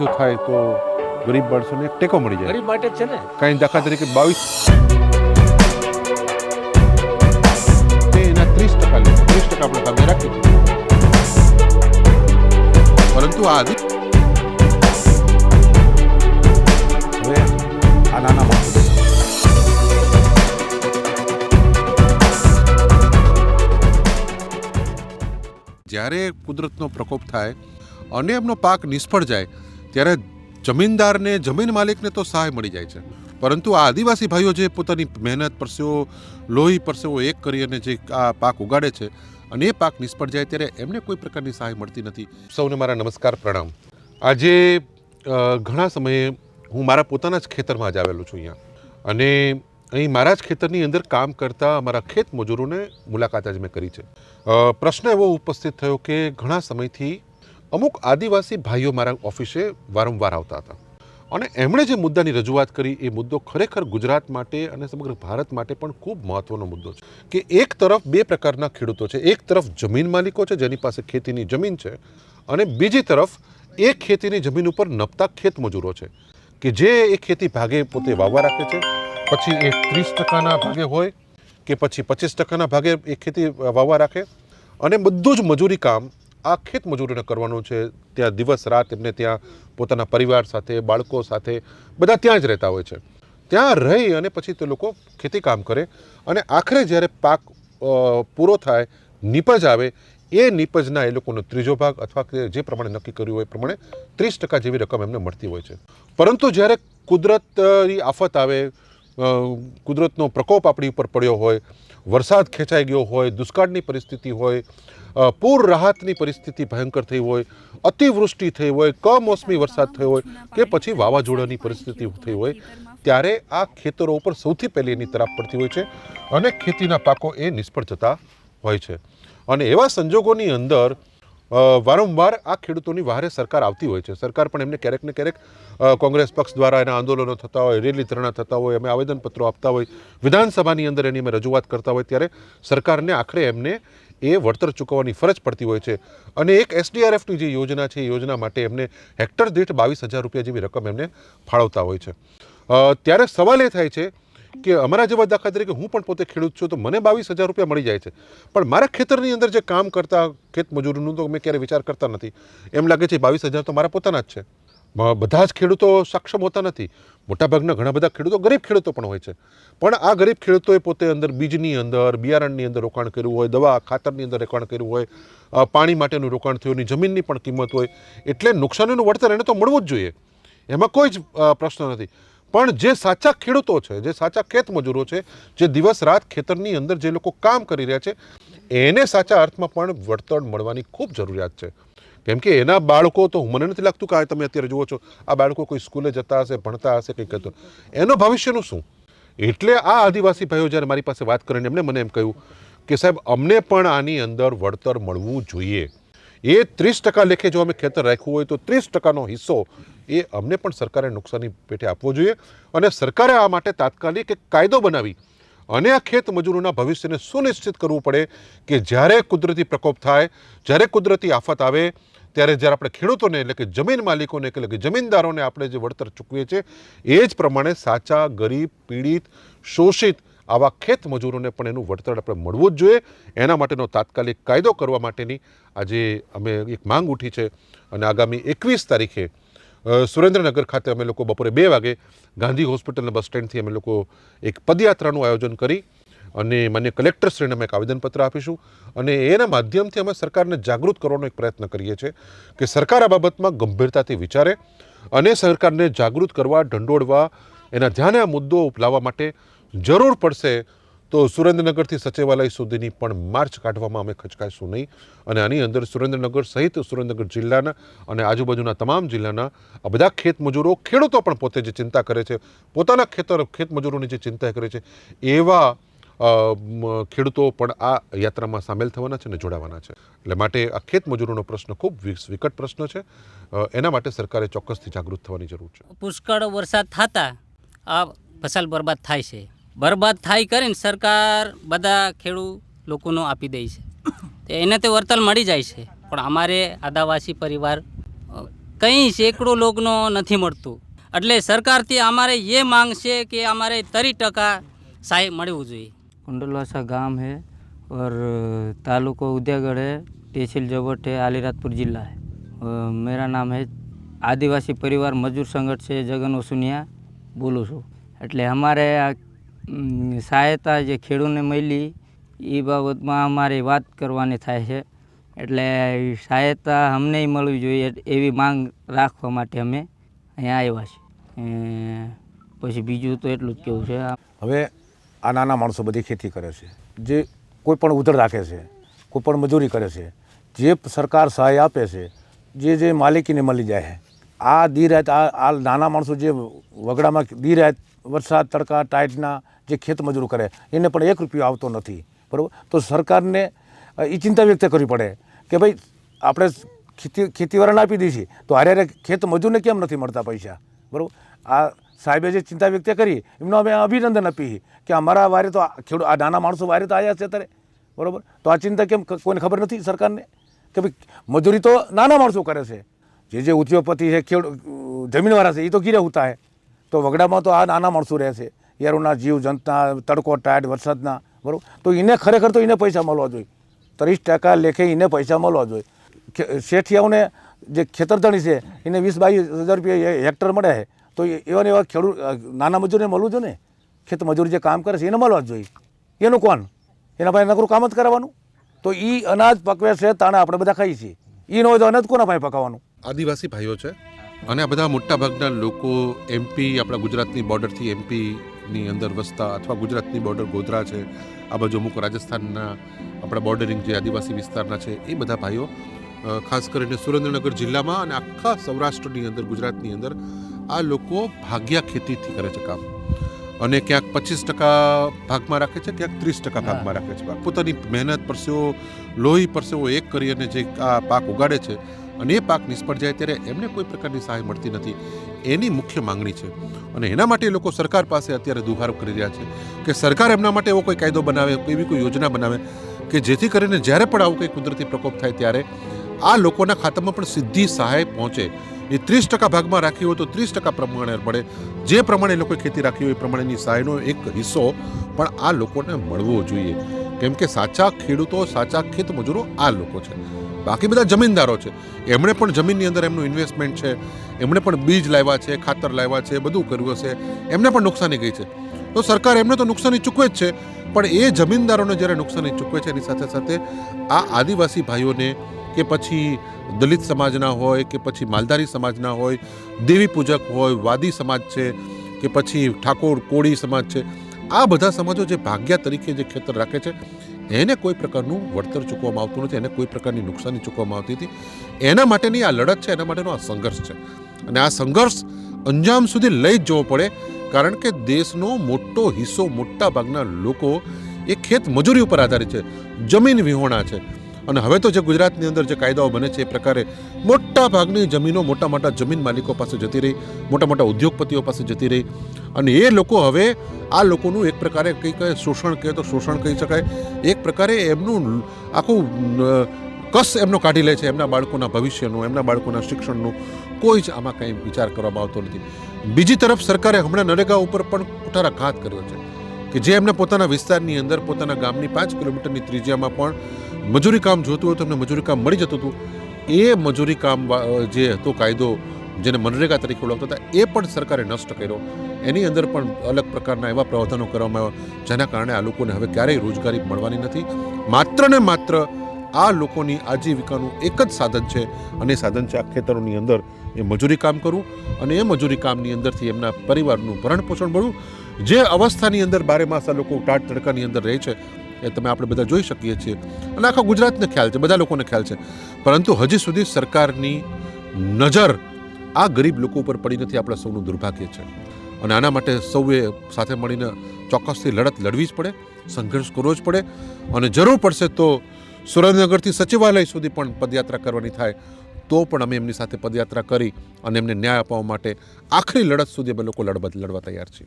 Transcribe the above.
જો થાય તો ગરીબ માણસોને એક ટેકો મળી જાય. ગરીબ માટે જ છે ને. કાંઈ દાખલા તરીકે 22 એના 30% લે, 30% આપણે કામે રાખીએ છીએ. પરંતુ આ હવે આ નાના માણસો જ્યારે કુદરતનો પ્રકોપ થાય અને એમનો પાક નિષ્ફળ જાય ત્યારે જમીનદારને, જમીન માલિકને તો સહાય મળી જાય છે, પરંતુ આ આદિવાસી ભાઈઓ જે પોતાની મહેનત પરસેવો, લોહી પરસેવો એક કરી અને જે આ પાક ઉગાડે છે અને એ પાક નિષ્ફળ જાય ત્યારે એમને કોઈ પ્રકારની સહાય મળતી નથી. સૌને મારા નમસ્કાર, પ્રણામ. આજે ઘણા સમયે હું મારા પોતાના જ ખેતરમાં જ આવેલો છું અહીંયા, અને અહીં મારા જ ખેતરની અંદર કામ કરતા અમારા ખેત મજૂરોને મુલાકાત આજે મેં કરી છે. પ્રશ્ન એવો ઉપસ્થિત થયો કે ઘણા સમયથી અમુક આદિવાસી ભાઈઓ મારા ઓફિસે વારંવાર આવતા હતા અને એમણે જે મુદ્દાની રજૂઆત કરી એ મુદ્દો ખરેખર ગુજરાત માટે અને સમગ્ર ભારત માટે પણ ખૂબ મહત્ત્વનો મુદ્દો છે કે એક તરફ બે પ્રકારના ખેડૂતો છે. એક તરફ જમીન માલિકો છે જેની પાસે ખેતીની જમીન છે, અને બીજી તરફ એ ખેતીની જમીન ઉપર નપતા ખેત મજૂરો છે કે જે એ ખેતી ભાગે પોતે વાવવા રાખે છે, પછી એ 30%ના ભાગે હોય કે પછી 25%ના ભાગે એ ખેતી વાવવા રાખે, અને બધું જ મજૂરી કામ આ ખેત મજૂરોને કરવાનું છે. ત્યાં દિવસ રાત એમને ત્યાં પોતાના પરિવાર સાથે, બાળકો સાથે બધા ત્યાં જ રહેતા હોય છે. ત્યાં રહી અને પછી તે લોકો ખેતી કામ કરે અને આખરે જ્યારે પાક પૂરો થાય, નીપજ આવે, એ નિપજના એ લોકોનો ત્રીજો ભાગ અથવા જે પ્રમાણે નક્કી કર્યું હોય એ પ્રમાણે 30% જેવી રકમ એમને મળતી હોય છે. પરંતુ જ્યારે કુદરતી આફત આવે, કુદરતનો પ્રકોપ આપણી ઉપર પડ્યો હોય, વરસાદ ખેંચાઈ ગયો હોય, દુષ્કાળની પરિસ્થિતિ હોય, પૂર રાહતની પરિસ્થિતિ ભયંકર થઈ હોય, અતિવૃષ્ટિ થઈ હોય, કમોસમી વરસાદ થયો હોય કે પછી વાવાઝોડાની પરિસ્થિતિ થઈ હોય, ત્યારે આ ખેતરો ઉપર સૌથી પહેલી એની તરાપ પડતી હોય છે અને ખેતીના પાકો એ નિષ્ફળ જતા હોય છે. અને એવા સંજોગોની અંદર વારંવાર આ ખેડૂતોની વહારે સરકાર આવતી હોય છે. સરકાર પણ એમને ક્યારેક ને ક્યારેક કોંગ્રેસ પક્ષ દ્વારા એના આંદોલનો થતા હોય, રેલી ધરણા થતા હોય, અમે આવેદનપત્રો આપતા હોય, વિધાનસભાની અંદર એની અમે રજૂઆત કરતા હોય, ત્યારે સરકારને આખરે એમને એ વળતર ચૂકવવાની ફરજ પડતી હોય છે. અને એક SDRFની જે યોજના છે એ યોજના માટે એમને હેક્ટર દીઠ 22,000 રૂપિયા જેવી રકમ એમને ફાળવતા હોય છે. ત્યારે સવાલ એ થાય છે કે અમારા જેવા દાખલા તરીકે હું પણ પોતે ખેડૂત છું, તો મને 22,000 રૂપિયા મળી જાય છે, પણ મારા ખેતરની અંદર જે કામ કરતા ખેત મજૂરનું તો મેં ક્યારે વિચાર કરતા નથી. એમ લાગે છે 22,000 તો મારા પોતાના જ છે. બધા જ ખેડૂતો સક્ષમ હોતા નથી. મોટાભાગના ઘણા બધા ખેડૂતો ગરીબ ખેડૂતો પણ હોય છે, પણ આ ગરીબ ખેડૂતોએ પોતે અંદર બીજની અંદર, બિયારણની અંદર રોકાણ કર્યું હોય, દવા ખાતરની અંદર રોકાણ કર્યું હોય, પાણી માટેનું રોકાણ થયું, જમીનની પણ કિંમત હોય, એટલે નુકસાનીનું વળતર એને તો મળવું જ જોઈએ, એમાં કોઈ જ પ્રશ્ન નથી. પણ જે સાચા ખેડૂતો છે, જે સાચા ખેત મજૂરો છે, જે દિવસ રાત ખેતરની અંદર જે લોકો કામ કરી રહ્યા છે, એને સાચા અર્થમાં પણ વળતર મળવાની ખૂબ જરૂરિયાત છે. કેમ કે એના બાળકો તો મને નથી લાગતું કે તમે અત્યારે જુઓ છો આ બાળકો કોઈ સ્કૂલે જતા હશે, ભણતા હશે, કંઈક કરતો, એનો ભવિષ્યનું શું? એટલે આ આદિવાસી ભાઈઓ જ્યારે મારી પાસે વાત કરીને એમને મને એમ કહ્યું કે સાહેબ અમને પણ આની અંદર વળતર મળવું જોઈએ. એ 30% લેખે જો અમે ખેતર રાખ્યું હોય તો 30%નો હિસ્સો એ અમને પણ સરકારે નુકસાની પેટે આપવો જોઈએ, અને સરકારે આ માટે તાત્કાલિક એક કાયદો બનાવી અને આ ખેત મજૂરોના ભવિષ્યને સુનિશ્ચિત કરવું પડે કે જ્યારે કુદરતી પ્રકોપ થાય, જ્યારે કુદરતી આફત આવે, ત્યારે જ્યારે આપણે ખેડૂતોને એટલે કે જમીન માલિકોને એટલે કે જમીનદારોને આપણે જે વળતર ચૂકવીએ છીએ એ જ પ્રમાણે સાચા ગરીબ, પીડિત, શોષિત આવા ખેત મજૂરોને પણ એનું વળતર આપણે મળવું જ જોઈએ. એના માટેનો તાત્કાલિક કાયદો કરવા માટેની આજે અમે એક માંગ ઉઠી છે, અને આગામી 21 તારીખે સુરેન્દ્રનગર ખાતે અમે લોકો બપોરે 2 વાગે ગાંધી હોસ્પિટલના બસ સ્ટેન્ડથી અમે લોકો એક પદયાત્રાનું આયોજન કરી અને માન્ય કલેક્ટરશ્રીને અમે એક આવેદનપત્ર આપીશું, અને એના માધ્યમથી અમે સરકારને જાગૃત કરવાનો એક પ્રયત્ન કરીએ છીએ કે સરકાર આ બાબતમાં ગંભીરતાથી વિચારે અને સરકારને જાગૃત કરવા, ઢંઢોળવા, એના ધ્યાને આ મુદ્દો લાવવા માટે જરૂર પડશે તો સુરેન્દ્રનગરથી સચિવાલય સુધીની પણ માર્ચ કાઢવામાં અમે ખચકાઈશું નહીં. અને આની અંદર સુરેન્દ્રનગર સહિત સુરેન્દ્રનગર જિલ્લાના અને આજુબાજુના તમામ જિલ્લાના આ બધા ખેત મજૂરો, ખેડૂતો પણ પોતે જે ચિંતા કરે છે, પોતાના ખેત મજૂરોની જે ચિંતા કરે છે, એવા ખેડૂતો પણ આ યાત્રામાં સામેલ થવાના છે અને જોડાવાના છે. એટલે માટે આ ખેત મજૂરોનો પ્રશ્ન ખૂબ વિકટ પ્રશ્ન છે. એના માટે સરકારે ચોક્કસથી જાગૃત થવાની જરૂર છે. પુષ્કળ વરસાદ થતા આ ફસલ બરબાદ થાય છે. બરબાદ થાય કરીને સરકાર બધા ખેડૂત લોકોનો આપી દે છે, એને તે વળતર મળી જાય છે, પણ અમારે આદિવાસી પરિવાર કંઈ સેંકડો લોકોનો નથી મળતું. એટલે સરકારથી અમારે એ માંગ છે કે અમારે 30% સહાય મળવું જોઈએ. कुंडलवासा गांव है और तालुका उदयगढ़ है, तहसील जबट है, अलीराजपुर जिला है। मेरा नाम है आदिवासी परिवार मजूर संगठन से जगन वसुनिया बोलूँ छूँ। એટલે અમારે આ સહાયતા જે ખેડૂતને મળી એ બાબતમાં અમારી વાત કરવાની થાય છે. એટલે સહાયતા અમને મળવી જોઈએ એવી માંગ રાખવા માટે અમે અહીંયા આવ્યા છીએ. પછી બીજું તો એટલું જ કહેવું છે. હવે આ નાના માણસો બધી ખેતી કરે છે, જે કોઈ પણ ઉધર રાખે છે, કોઈ પણ મજૂરી કરે છે, જે સરકાર સહાય આપે છે, જે માલિકીને મળી જાય છે, આ દી રાત આ નાના માણસો જે વગડામાં દી રાત વરસાદ તડકા ટાઈટના જે ખેત મજૂર કરે એને પણ 1 રૂપિયો આવતો નથી, બરાબર. તો સરકારને એ ચિંતા વ્યક્ત કરવી પડે કે ભાઈ આપણે ખેતીવાળાને આપી દઈએ છીએ તો હારે ખેત મજૂરને કેમ નથી મળતા પૈસા, બરાબર. આ સાહેબે જે ચિંતા વ્યક્ત કરી એમનો અમે અભિનંદન આપીએ કે અમારા વારે તો આ નાના માણસો વારે તો આવ્યા છે અત્યારે, બરાબર. તો આ ચિંતા કેમ કોઈને ખબર નથી સરકારને કે ભાઈ મજૂરી તો નાના માણસો કરે છે, જે ઉદ્યોગપતિ છે, જમીનવાળા છે એ તો ગીરે હોતા હે. તો વગડામાં તો આ નાના માણસો રહે છે, યારોના જીવ જંતના તડકો ટાઈટ વરસાદના, બરાબર. તો એને ખરેખર તો એને પૈસા મળવા જોઈએ, 30% લેખે એને પૈસા મળવા જોઈએ. શેઠિયાઓને જે ખેતરધણી છે એને 20-22 હજાર રૂપિયા હેક્ટર મળે છે, તો એવા ખેડૂત નાના મજૂરને મળવું જોઈએ ને. ખેત મજૂરી જે કામ કરે છે એને મળવા જ જોઈએ. એનું કોણ? એના પાસે નકરું કામ જ કરાવવાનું. તો એ અનાજ પકવે છે તાણે આપણે બધા ખાઈએ છીએ, એ ન હોય તો અનાજ કોના પાસે પકાવવાનું? આદિવાસી ભાઈઓ છે અને આ બધા મોટાભાગના લોકો એમપી, આપણા ગુજરાતની બોર્ડરથી એમપીની અંદર વસતા અથવા ગુજરાતની બોર્ડર ગોધરા છે, આ બાજુ અમુક રાજસ્થાનના આપણા બોર્ડરિંગ જે આદિવાસી વિસ્તારના છે એ બધા ભાઈઓ ખાસ કરીને સુરેન્દ્રનગર જિલ્લામાં અને આખા સૌરાષ્ટ્રની અંદર, ગુજરાતની અંદર આ લોકો ભાગ્યા ખેતીથી કરે છે કામ. અને ક્યાંક 25% ભાગમાં રાખે છે, ક્યાંક 30% ભાગમાં રાખે છે. પોતાની મહેનત પરસેવો, લોહી પરસેવો એક કરી અને જે આ પાક ઉગાડે છે અને એ પાક નિષ્ફળ જાય ત્યારે એમને કોઈ પ્રકારની સહાય મળતી નથી. એની મુખ્ય માંગણી છે અને એના માટે લોકો સરકાર પાસે અત્યારે દુહારો કરી રહ્યા છે કે સરકાર એમના માટે એવો કોઈ કાયદો બનાવે, એવી કોઈ યોજના બનાવે કે જેથી કરીને જ્યારે પણ આવું કંઈ કુદરતી પ્રકોપ થાય ત્યારે આ લોકોના ખાતામાં પણ સીધી સહાય પહોંચે. એ 30% ભાગમાં રાખી હોય તો 30% પ્રમાણે પડે, જે પ્રમાણે એ લોકોએ ખેતી રાખી હોય એ પ્રમાણેની સહાયનો એક હિસ્સો પણ આ લોકોને મળવો જોઈએ. કેમ કે સાચા ખેડૂતો, સાચા ખેત મજૂરો આ લોકો છે. બાકી બધા જમીનદારો છે, એમણે પણ જમીનની અંદર એમનું ઇન્વેસ્ટમેન્ટ છે, એમણે પણ બીજ લાવ્યા છે, ખાતર લાવ્યા છે, બધું કર્યું હશે, એમને પણ નુકસાની ગઈ છે. તો સરકાર એમને તો નુકસાની ચૂકવે જ છે, પણ એ જમીનદારોને જ્યારે નુકસાની ચૂકવે છે એની સાથે સાથે આ આદિવાસી ભાઈઓને કે પછી દલિત સમાજના હોય કે પછી માલધારી સમાજના હોય, દેવી પૂજક હોય, વાદી સમાજ છે કે પછી ઠાકોર કોળી સમાજ છે, આ બધા સમાજો જે ભાગ્યા તરીકે જે ખેતર રાખે છે એને કોઈ પ્રકારનું વળતર ચૂકવવામાં આવતું નથી, એને કોઈ પ્રકારની નુકસાની ચૂકવવામાં આવતી હતી. એના માટેની આ લડત છે, એના માટેનો આ સંઘર્ષ છે અને આ સંઘર્ષ અંજામ સુધી લઈ જ જવો પડે. કારણ કે દેશનો મોટો હિસ્સો, મોટા ભાગના લોકો એ ખેત મજૂરી ઉપર આધારિત છે, જમીન વિહોણા છે. અને હવે તો જે ગુજરાતની અંદર જે કાયદાઓ બને છે એ પ્રકારે મોટા ભાગની જમીનો મોટા મોટા જમીન માલિકો પાસે જતી રહી, મોટા મોટા ઉદ્યોગપતિઓ પાસે જતી રહી અને એ લોકો હવે આ લોકોનું એક પ્રકારે કંઈ કહે શોષણ કહે તો શોષણ કહી શકાય, એક પ્રકારે એમનું આખું કસ એમનો કાઢી લે છે, એમના બાળકોના ભવિષ્યનું, એમના બાળકોના શિક્ષણનું કોઈ જ આમાં કંઈ વિચાર કરવામાં આવતો નથી. બીજી તરફ સરકારે હમણાં નરેગા ઉપર પણ કુઠારાઘાત કર્યો છે કે જે એમને પોતાના વિસ્તારની અંદર, પોતાના ગામની 5 કિલોમીટરની ત્રિજ્યામાં પણ મજૂરી કામ જોતું હોય તો એમને મજૂરી કામ મળી જતું હતું. એ મજૂરી કામ જે હતો કાયદો, જેને મનરેગા તરીકે ઓળખતા હતા, એ પણ સરકારે નષ્ટ કર્યો. એની અંદર પણ અલગ પ્રકારના એવા પ્રાવધાનો કરવામાં આવ્યા જેના કારણે આ લોકોને હવે ક્યારેય રોજગારી મળવાની નથી. માત્ર ને માત્ર આ લોકોની આજીવિકાનું એક જ સાધન છે અને એ સાધન છે આ ખેતરોની અંદર એ મજૂરી કામ કરવું અને એ મજૂરી કામની અંદરથી એમના પરિવારનું ભરણ પોષણ મળવું. જે અવસ્થાની અંદર 12 માસ આ લોકો ટાટ તડકાની અંદર રહે છે એ તમે આપણે બધા જોઈ શકીએ છીએ અને આખા ગુજરાતને ખ્યાલ છે, બધા લોકોને ખ્યાલ છે. પરંતુ હજી સુધી સરકારની નજર આ ગરીબ લોકો ઉપર પડી નથી. આપણા સૌનું દુર્ભાગ્ય છે અને આના માટે સૌએ સાથે મળીને ચોક્કસથી લડત લડવી જ પડે, સંઘર્ષ કરવો જ પડે અને જરૂર પડશે તો સુરેન્દ્રનગરથી સચિવાલય સુધી પણ પદયાત્રા કરવાની થાય તો પણ અમે એમની સાથે પદયાત્રા કરી અને એમને ન્યાય અપાવવા માટે આખરી લડત સુધી અમે લોકો લડવા તૈયાર છીએ.